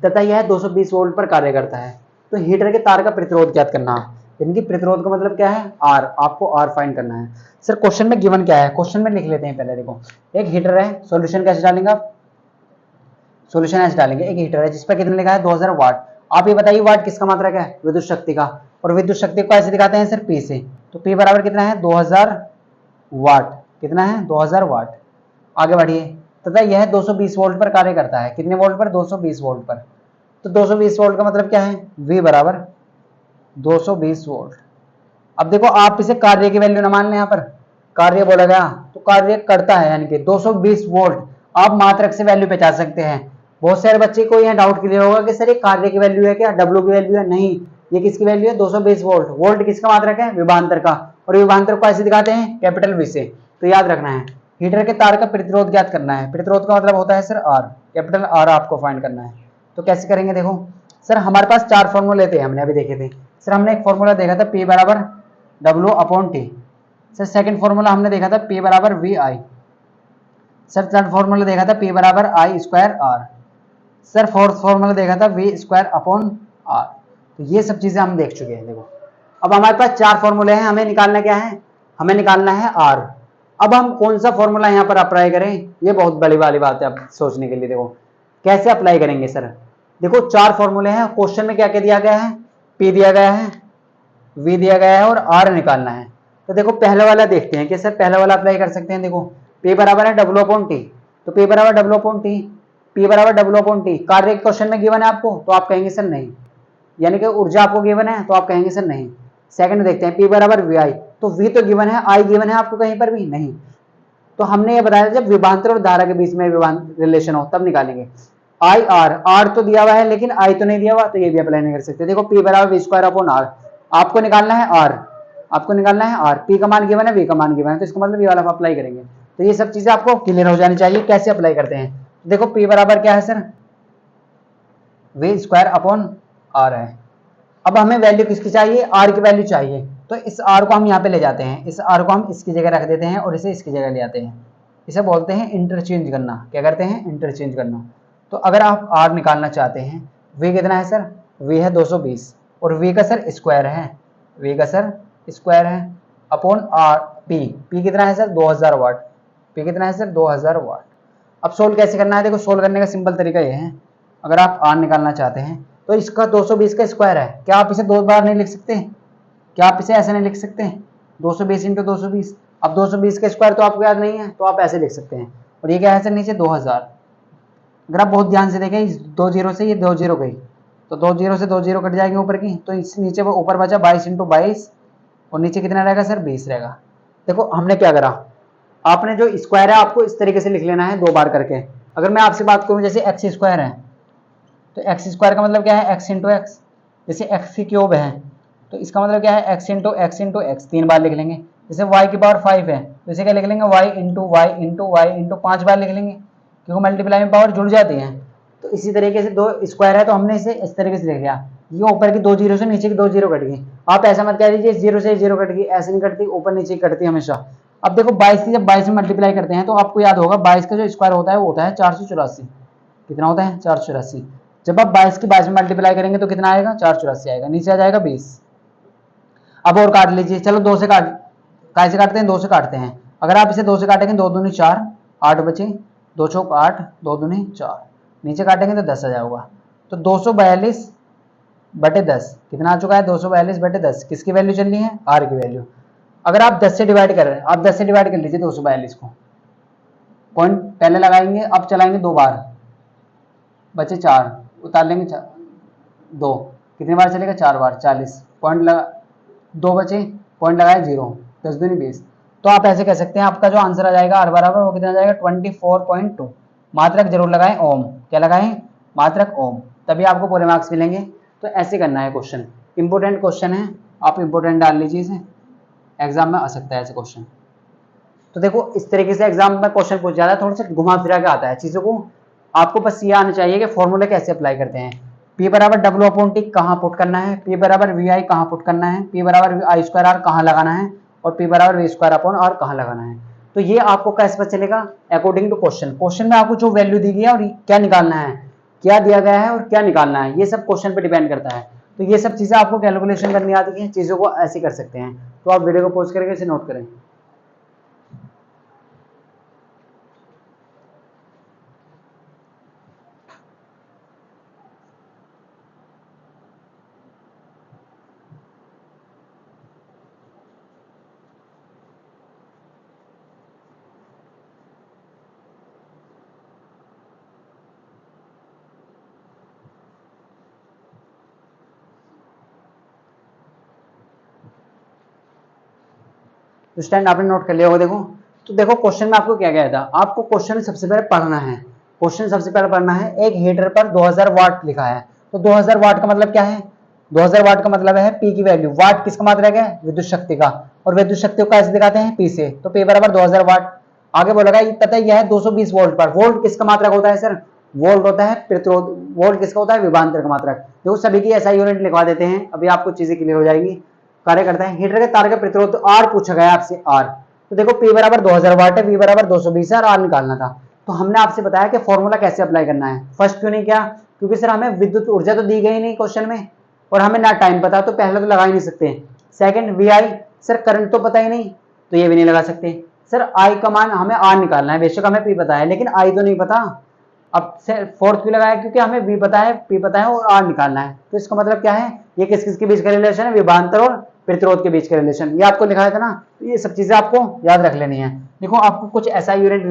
तथा यह 220 वोल्ट पर कार्य करता है, तो हीटर के तार का प्रतिरोध ज्ञात करना है। इनकी प्रतिरोध का मतलब क्या है, आर, आपको आर फाइंड करना है। सर क्वेश्चन में गिवन क्या है, क्वेश्चन में लिख लेते हैं पहले। देखो एक हीटर है, सॉल्यूशन कैसे डालेंगे आप, सॉल्यूशन ऐसे डालेंगे, एक हीटर है जिस पर कितना लिखा है 2000 वाट। आप ये बताइए वाट किसका मात्रक है, विद्युत शक्ति का, और विद्युत शक्ति को ऐसे दिखाते हैं सर पी से, तो पी बराबर कितना है 2000 वाट, कितना है 2000 वाट। आगे बढ़िए, तथा यह 220 वोल्ट पर कार्य करता है, कितने वोल्ट पर, 220 वोल्ट पर। तो 220 वोल्ट का मतलब क्या है, V बराबर 220 वोल्ट। अब देखो आप इसे कार्य की वैल्यू ना मान लें, यहाँ पर कार्य बोला गया तो कार्य करता है, यानी कि 220 वोल्ट आप मात्रक से वैल्यू पहचान सकते हैं। बहुत सारे बच्चे को यह डाउट क्लियर होगा कि सर ये कार्य की वैल्यू है क्या, W की वैल्यू है, नहीं, ये किसकी वैल्यू है 220 वोल्ट। वोल्ट किसका मात्रक है, विभवांतर का, और विभवांतर को ऐसे दिखाते हैं कैपिटल V से। तो याद रखना है हीटर के तार का प्रतिरोध ज्ञात करना है, प्रतिरोध का मतलब होता है सर R, कैपिटल R आपको फाइंड करना है। तो कैसे करेंगे, देखो सर हमारे पास 4 फॉर्मूले थे, हमने अभी देखे थे। सर हमने एक फॉर्मूला देखा था P बराबर W upon T। Sir second formula हमने देखा था P बराबर VI। सर थर्ड फॉर्मूला देखा था P बराबर I square R। Sir fourth formula देखा था V स्क्वायर अपॉन R। तो ये सब चीजें हम देख चुके हैं। देखो अब हमारे पास 4 फॉर्मूले हैं, हमें निकालना क्या है, हमें निकालना है R। अब हम कौन सा फॉर्मूला यहाँ पर अप्लाई करें, ये बहुत बड़ी वाली बात है अब सोचने के लिए। देखो कैसे अप्लाई करेंगे सर, देखो 4 फॉर्मूले हैं, क्वेश्चन में क्या क्या दिया गया है, P दिया गया है, V दिया गया है और R निकालना है। तो देखो पहले वाला देखते हैं कि सर पहला वाला अप्लाई कर सकते हैं। देखो P बराबर है W अपॉन T, तो P बराबर W अपॉन T, P बराबर W अपॉन T। कार्य क्वेश्चन में गिवन है आपको, तो आप कहेंगे सर नहीं, यानी कि ऊर्जा आपको गिवन है तो आप कहेंगे सर नहीं। सेकंड देखते हैं P बराबर VI, तो V तो गिवन है, I गिवन है आपको कहीं पर भी नहीं। तो हमने ये बताया जब विभवांतर और धारा के बीच में रिलेशन हो तब निकालेंगे। I R, R तो दिया हुआ है लेकिन I तो नहीं दिया हुआ, तो ये भी अप्लाई नहीं कर सकते। देखो P बराबर V स्क्वायर अपॉन R, आपको निकालना है R, आपको निकालना है R, P का मान गिवन है, V का मान गिवन है, तो इसका मतलब ये वाला अप्लाई करेंगे। तो ये सब चीजें आपको क्लियर हो जानी चाहिए कैसे अप्लाई करते हैं। देखो P बराबर क्या है sir, V square upon R है। अब हमें वैल्यू किसकी चाहिए, R की वैल्यू चाहिए, तो इस R को हम यहाँ पे ले जाते हैं, इस R को हम इसकी जगह रख देते हैं और इसे इसकी जगह ले आते हैं। इसे बोलते हैं इंटरचेंज करना। क्या करते हैं, इंटरचेंज करना। तो अगर आप R निकालना चाहते हैं, V कितना है सर, V है 220 और V का सर स्क्वायर है, V का सर स्क्वायर है अपॉन R P कितना है सर 2000 वाट, P कितना है सर 2000 वाट। अब सोल्व कैसे करना है, देखो सोल्व करने का सिंपल तरीका ये है, अगर आप R निकालना चाहते हैं तो इसका 220 का स्क्वायर है, क्या आप इसे 2 बार नहीं लिख सकते, क्या आप इसे ऐसे नहीं लिख सकते 220 इंटू 220। अब 220 का स्क्वायर तो आपको याद नहीं है, तो आप ऐसे लिख सकते हैं। और ये क्या है सर नीचे 2000। अगर आप बहुत ध्यान से देखें, इस 2 जीरो से ये 2 जीरो गई, तो 2 जीरो से 2 जीरो कट जाएंगे ऊपर की, तो इस नीचे वो ऊपर बचा 22 इंटू 22 और नीचे कितना रहेगा सर 20 रहेगा। देखो हमने क्या करा, आपने जो स्क्वायर है आपको इस तरीके से लिख लेना है 2 बार करके। अगर मैं आपसे बात करूं जैसे एक्स स्क्वायर है, तो एक्स स्क्वायर का मतलब क्या है, एक्स इंटू एक्स। जैसे एक्स की क्यूब है तो इसका मतलब क्या है, x into x into x 3 बार लिख लेंगे। जैसे वाई की पावर 5 है तो इसे क्या लिख लेंगे, y into y into y into 5 बार लिख लेंगे, क्योंकि मल्टीप्लाई में पावर जुड़ जाती है। तो इसी तरीके से 2 स्क्वायर है तो हमने इसे इस तरीके से लिख लिया, ये ऊपर की 2 जीरो से नीचे की 2 जीरो कट गई। आप ऐसा मत कह दीजिए जीरो से जीरो कट गई, ऐसे नहीं कटती, ऊपर नीचे कटती हमेशा। अब देखो 22 की जब 22 में मल्टीप्लाई करते हैं तो आपको याद होगा 22 का जो स्क्वायर होता है वो होता है 484। कितना होता है 484। जब आप 22 की 22 में मल्टीप्लाई करेंगे तो कितना आएगा 484 आएगा, नीचे आ जाएगा 20। अब और काट लीजिए, चलो 2 से कैसे काटते हैं, 2 से काटते हैं। अगर आप इसे 2 से काटेंगे 2 दूनी 4, 8 बचे, 2 चौक 8, 2 दूनी 4, नीचे काटेंगे तो 10 आ जाएगा। तो 242 बटे 10 कितना आ चुका है, 242 बटे 10 किसकी वैल्यू चल रही है, R की वैल्यू। अगर आप 10 से डिवाइड कर रहे हैं, आप 10 से डिवाइड कर लीजिए 242 को, पॉइंट पहले लगाएंगे, अब चलाएंगे 2 बार, बचे 4, उतार लेंगे 2, कितनी बार चलेगा 4 बार, 40, पॉइंट लगा 2 बचे, पॉइंट लगाए 0, 10 दूनी 20। तो आप ऐसे कह सकते हैं आपका जो आंसर आ जाएगा R बराबर वो कितना आ जाएगा 24.2। मात्रक जरूर लगाएं ओम, क्या लगाएं, मात्रक ओम, तभी आपको पूरे मार्क्स मिलेंगे। तो ऐसे करना है क्वेश्चन, इंपोर्टेंट क्वेश्चन है। आप इंपॉर्टेंट डाल लीजिए इसे, एग्जाम में आ सकता है ऐसे क्वेश्चन। तो देखो इस तरीके से एग्जाम में क्वेश्चन पूछ जाता है, थोड़ा सा घुमा फिरा के आता है चीजों को। आपको बस ये आना चाहिए कि फॉर्मूले कैसे अप्लाई करते हैं। P बराबर डब्ल्यू अपॉन टी कहाँ पुट करना है, P बराबर वी आई कहाँ पुट करना है, P बराबर आई स्क्वायर आर कहाँ लगाना है, और P बराबर वी स्क्वायर अपॉन आर कहाँ लगाना है। तो ये आपको कैसे पता चलेगा, अकॉर्डिंग टू क्वेश्चन। क्वेश्चन में आपको जो वैल्यू दी गई है और क्या निकालना है, क्या दिया गया है और क्या निकालना है, ये सब क्वेश्चन पे डिपेंड करता है। तो ये सब चीजें आपको कैलकुलेशन करनी आती है, चीजों को ऐसे कर सकते हैं। तो आप वीडियो को पॉज करके इसे नोट करें। तो स्टैंड आपने नोट कर लिया होगा। देखो तो देखो क्वेश्चन में आपको क्या गया था, आपको क्वेश्चन सबसे पहले पढ़ना है। क्वेश्चन सबसे पहले पढ़ना है, एक हीटर पर 2000 वाट लिखा है। तो 2000 वाट का मतलब क्या है, 2000 वाट का मतलब है पी की वैल्यू, वाट किसका मात्रक है, विद्युत शक्ति का, और विद्युत शक्ति को कैसे दिखाते हैं, पी से। तो पी बराबर 2000 वाट। आगे बोलेगा तथा यह है 220 वोल्ट पर। वोल्ट किसका मात्रक होता है सर, वोल्ट होता है प्रतिरोध। वोल्ट किसका होता है, विभवांतर का मात्रक। देखो सभी की ऐसा यूनिट लिखवा देते हैं, अभी आपको चीजें क्लियर हो जाएगी। कार्य करता है, हीटर के तार का प्रतिरोध आर पूछा गया आपसे, आर। तो देखो P बराबर 2000 वाट है, V बराबर 220 है और आर निकालना था। तो हमने आपसे बताया कि फॉर्मूला कैसे अप्लाई करना है। फर्स्ट क्यों नहीं किया, क्योंकि सर हमें विद्युत ऊर्जा तो दी गई नहीं क्वेश्चन में, और हमें ना टाइम पता, तो पहले तो लगा ही नहीं सकते। Second V I, sir current तो पता ही नहीं, तो ये भी नहीं लगा सकते। सर आई का मान हमें आर निकालना है, बेशक हमें पी पता है लेकिन आई तो नहीं पता। अब फोर्थ क्यों लगाया, क्योंकि हमें वी पता है, पी पता है और आर निकालना है। तो इसका मतलब क्या है, ये किस किस के बीच का रिलेशन है, विभवांतर और प्रतिरोध के बीच का रिलेशन। ये आपको लिखाया था ना, तो ये सब चीजें आपको याद रख लेनी है। देखो आपको कुछ ऐसा यूनिट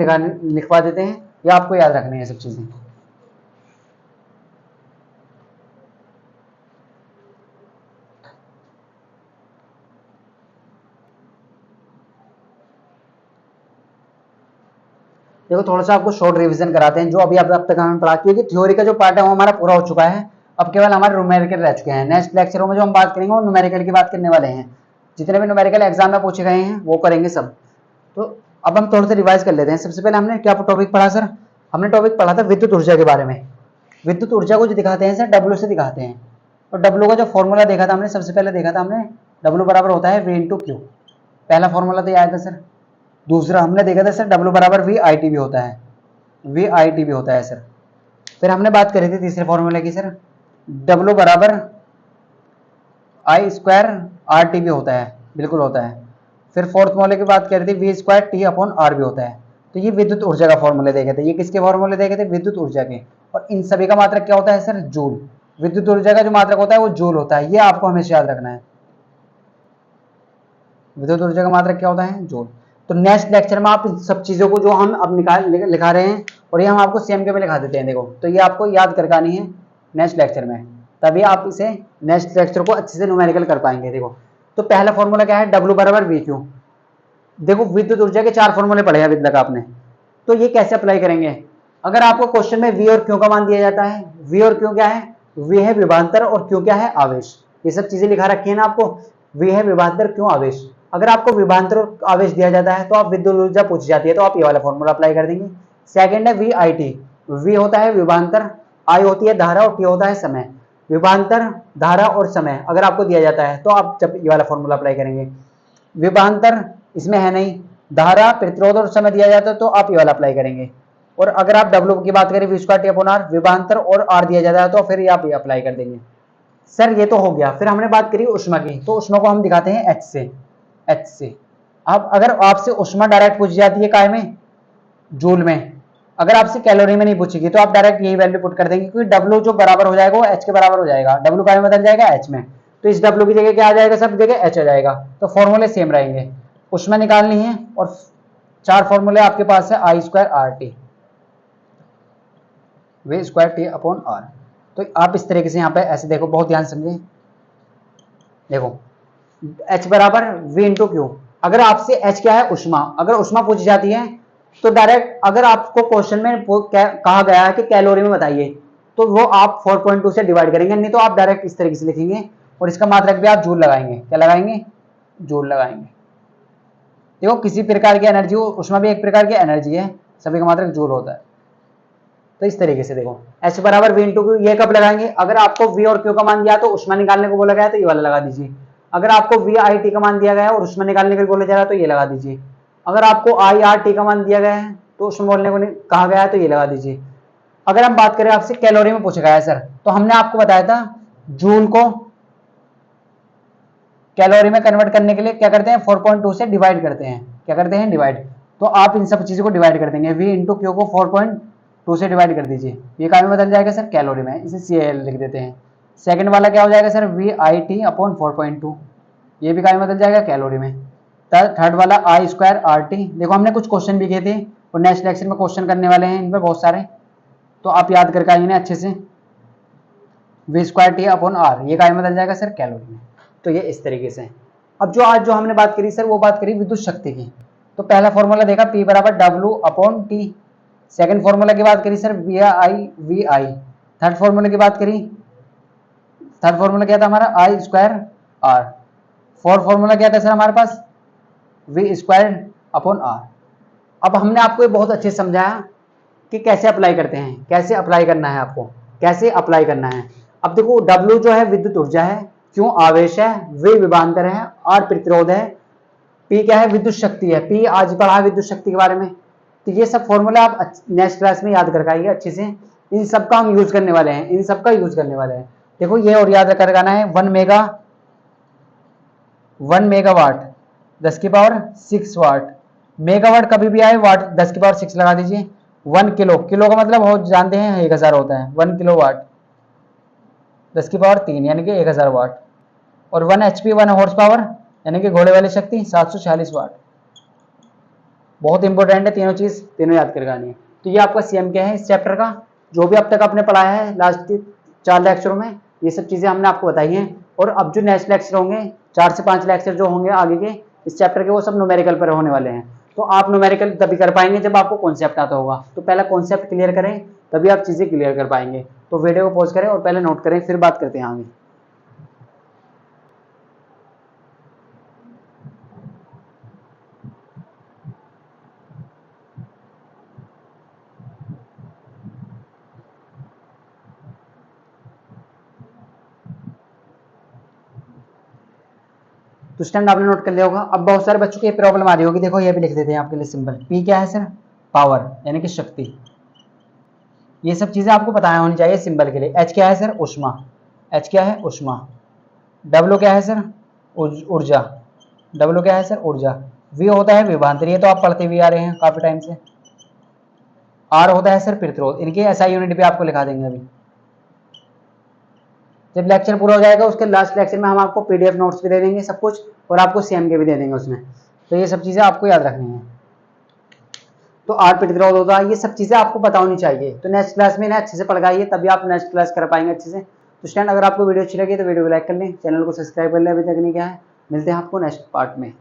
लिखवा देते हैं, ये आपको याद रखनी है सब चीजें। देखो थोड़ा सा आपको शॉर्ट रिवीजन कराते हैं, जो अभी अब तक हमें पढ़ा, क्योंकि थ्योरी का जो पार्ट है वो हमारा पूरा हो चुका है। अब केवल हमारे न्यूमेरिकल रह चुके हैं। नेक्स्ट लेक्चरों में जो हम बात करेंगे वो न्यूमेरिकल की बात करने वाले हैं। जितने भी न्यूमेरिकल एग्जाम में पूछे गए हैं वो करेंगे सब। तो अब हम थोड़ा सा रिवाइज कर लेते हैं। सबसे पहले हमने क्या टॉपिक पढ़ा सर, हमने टॉपिक पढ़ा था विद्युत ऊर्जा के बारे में। विद्युत ऊर्जा को जो दिखाते हैं सर डब्ल्यू से दिखाते हैं, और डब्ल्यू का जो फॉर्मूला देखा था हमने, सबसे पहले देखा था हमने डब्ल्यू बराबर होता है वी इंटू क्यू। पहला फॉर्मूला तो आया था सर। दूसरा हमने देखा था सर डब्ल्यू बराबर वी आई टी भी होता है, वी आई टी भी होता है सर। फिर हमने बात करी थी तीसरे फॉर्मूले की सर, डब्ल्यू बराबर आई स्क्वायर आर टी भी होता है, बिल्कुल होता है। फिर फोर्थ फॉर्मूले की बात करी थी, V square T upon R भी होता है। तो ये विद्युत ऊर्जा का फॉर्मूले देखे थे। ये किसके फॉर्मूले देखे थे, विद्युत ऊर्जा के। और इन सभी का मात्रक क्या होता है सर, जूल। विद्युत ऊर्जा का जो मात्रक होता है वो जूल होता है, ये आपको हमेशा याद रखना है। विद्युत ऊर्जा का मात्रक क्या होता है, जूल। तो नेक्स्ट लेक्चर में आप इन सब चीजों को जो हम अब लिखा रहे हैं, और ये हम आपको CMK में लिखा देते हैं। देखो तो ये आपको याद करके आनी है नेक्स्ट लेक्चर में, तभी आप इसे नेक्स्ट लेक्चर को अच्छे से न्यूमेरिकल कर पाएंगे। देखो तो पहला फॉर्मूला क्या है, डब्ल्यू बराबर वी क्यू। देखो विद्युत ऊर्जा के 4 फॉर्मूले पढ़े हैं अभी तक आपने, तो ये कैसे अप्लाई करेंगे। अगर आपको क्वेश्चन में वी और क्यू का मान दिया जाता है, वी और क्यू क्या है, वी है विभवांतर और क्यू क्या है, आवेश। ये सब चीजें लिखा रखी है ना आपको, वी है विभवांतर, क्यू आवेश। अगर आपको विभवांतर और आवेश दिया जाता है तो आप विद्युत ऊर्जा पूछी जाती है, तो आप ये वाला फॉर्मूला अप्लाई कर देंगे। सेकंड है वी आई टी। वी होता है विभवांतर, आई होती है धारा और टी होता है समय। विभवांतर, धारा और समय अगर आपको दिया जाता है तो आप जब ये वाला फॉर्मूला अप्लाई करेंगे। विभवांतर इसमें है नहीं, धारा, प्रतिरोध और समय दिया जाता है तो आप ये वाला अप्लाई करेंगे। और अगर आप डब्ल्यू की बात करें, V square T upon R, विभवांतर और आर दिया जाता है तो फिर आप ये अप्लाई कर देंगे। सर ये तो हो गया। फिर हमने बात करी उष्मा की, तो उष्मा को हम दिखाते हैं एच से, एच से। अब अगर आपसे उष्मा डायरेक्ट पूछी जाती है काय में, जूल में, अगर आपसे कैलोरी में नहीं पूछेगी तो आप डायरेक्ट यही वैल्यू पुट कर देंगे, क्योंकि डब्ल्यू जो बराबर हो जाएगा वो एच के बराबर हो जाएगा। डब्ल्यू काय में बदल जाएगा, एच में। तो इस डब्ल्यू की जगह क्या आ जाएगा, सब जगह एच आ जाएगा। तो फॉर्मूले सेम रहेंगे। उष्मा निकालनी है और 4 फॉर्मूले आपके पास है, I square R T, V square T upon R. तो आप इस तरीके से यहाँ पे ऐसे देखो, बहुत ध्यान समझे। देखो H बराबर V इंटू क्यू। अगर आपसे H क्या है, उष्मा, अगर उष्मा पूछी जाती है तो डायरेक्ट, अगर आपको क्वेश्चन में कहा गया है कि कैलोरी में बताइए, तो वो आप 4.2 से डिवाइड करेंगे, नहीं तो आप डायरेक्ट इस तरीके से लिखेंगे और इसका मात्रक भी आप जूल लगाएंगे। क्या लगाएंगे? जूल लगाएंगे। देखो किसी प्रकार की एनर्जी हो, उसमें भी एक प्रकार की एनर्जी है, सभी का मात्रक जूल होता है। तो इस तरीके से देखो H बराबर V इंटू क्यू, ये कब लगाएंगे? अगर आपको V और Q का मान दिया तो उसमें निकालने को बोला गया तो ये वाला लगा दीजिए। अगर आपको VIT का मान दिया गया है और उसमें निकालने के लिए बोला जा रहा है तो ये लगा दीजिए। अगर आपको IRT का मान दिया गया है तो उसमें बोलने को कहा गया है तो ये लगा दीजिए। अगर हम बात करें आपसे कैलोरी में पूछा गया है सर, तो हमने आपको बताया था जूल को कैलोरी में कन्वर्ट करने के लिए क्या करते हैं? 4.2 से डिवाइड करते हैं। क्या करते हैं? डिवाइड। तो आप इन सब चीजों को डिवाइड कर देंगे। V इंटू क्यू को 4.2 से डिवाइड कर दीजिए। ये काय में बदल जाएगा सर? कैलोरी में। इसे CAL लिख देते हैं। सेकंड वाला क्या हो जाएगा सर? VIT अपॉन 4.2, ये भी काय में बदल जाएगा? कैलोरी में। थर्ड वाला I स्क्वायर RT। देखो हमने कुछ क्वेश्चन भी किए थे और नेक्स्ट लेक्चर में क्वेश्चन करने वाले हैं इन पर बहुत सारे, तो आप याद करके आएंगे ना अच्छे से। V square T upon R, ये काय में बदल जाएगा सर? कैलोरी में। तो ये इस तरीके से। अब जो आज जो हमने बात करी सर, वो बात करी विद्युत शक्ति की। तो पहला फॉर्मूला देखा P बराबर W upon T। Second formula की बात करी सर VI। थर्ड फॉर्मूला की बात करी, थर्ड फॉर्मूला क्या था हमारा? I square R। Fourth formula क्या था सर हमारे पास? V square upon R। अब हमने आपको ये बहुत अच्छे से समझाया कि कैसे अप्लाई करते हैं, कैसे अप्लाई करना है आपको, कैसे अप्लाई करना है। अब देखो W जो है विद्युत ऊर्जा है, Q आवेश है, V विभवांतर है, R प्रतिरोध है, P क्या है? विद्युत शक्ति है। P आज पढ़ा विद्युत शक्ति के बारे में। तो ये सब फॉर्मूला आप नेक्स्ट क्लास में याद करके आइए अच्छे से। इन सब का हम यूज करने वाले हैं, इन सब का यूज करने वाले हैं। देखो ये और याद कर आना है 1 मेगावाट 10 की पावर 6 वाट। मेगावाट कभी भी आए वाट 10 की पावर 6 लगा दीजिए। 1 किलो, किलो का मतलब हो जानते हैं 1000 होता है। 1 किलो वाट 10 की पावर 3 यानी कि 1000 वाट। और 1 HP 1 हॉर्स पावर यानी कि घोड़े वाली शक्ति 746 वाट। बहुत इंपॉर्टेंट है तीनों चीज, तीनों याद करके आनी है। तो ये आपका CM क्या है इस चैप्टर का, जो भी अब तक आपने पढ़ाया है लास्ट के 4 लेक्चरों में, ये सब चीजें हमने आपको बताई हैं। और अब जो नेक्स्ट लेक्चर होंगे 4 से 5 लेक्चर जो होंगे आगे के इस चैप्टर के, वो सब न्यूमेरिकल पर होने वाले हैं। तो आप न्यूमेरिकल तभी कर पाएंगे जब आपको कॉन्सेप्ट आता होगा। तो पहला कॉन्सेप्ट क्लियर करें तभी आप चीजें क्लियर कर पाएंगे। तो वीडियो को पॉज करें और पहले नोट करें, फिर बात करते हैं आगे। तो स्टैंड आपने नोट कर लिया होगा। अब बहुत सारे बच्चों की प्रॉब्लम आ रही होगी, देखो ये भी लिख देते हैं आपके लिए सिंपल। P क्या है सर? पावर यानी कि शक्ति। ये सब चीजें आपको पता होनी चाहिए सिंबल के लिए। H क्या है सर? ऊष्मा। H क्या है? ऊष्मा। W क्या है सर? ऊर्जा। W क्या है सर? ऊर्जा। V होता है विभवांतर, ये तो आप पढ़ते भी आ रहे हैं काफी टाइम से। R होता है सर प्रतिरोध। इनकी SI यूनिट भी आपको लिखा देंगे अभी जब लेक्चर पूरा हो जाएगा। उसके लास्ट लेक्चर में हम आपको PDF नोट्स भी दे देंगे सब कुछ, और आपको CM के भी दे देंगे उसमें। तो ये सब चीजें आपको याद रखनी है। तो R प्रतिरोध होता है, ये सब चीजें आपको पता होनी चाहिए। तो नेक्स्ट क्लास में ना अच्छे से पढ़ाइए, तभी आप नेक्स्ट क्लास कर पाएंगे अच्छे से। तो स्टैंड अगर आपको वीडियो अच्छी लगी तो वीडियो को लाइक कर लें, चैनल को सब्सक्राइब कर लें अभी तक नहीं किया है। मिलते हैं आपको नेक्स्ट पार्ट में।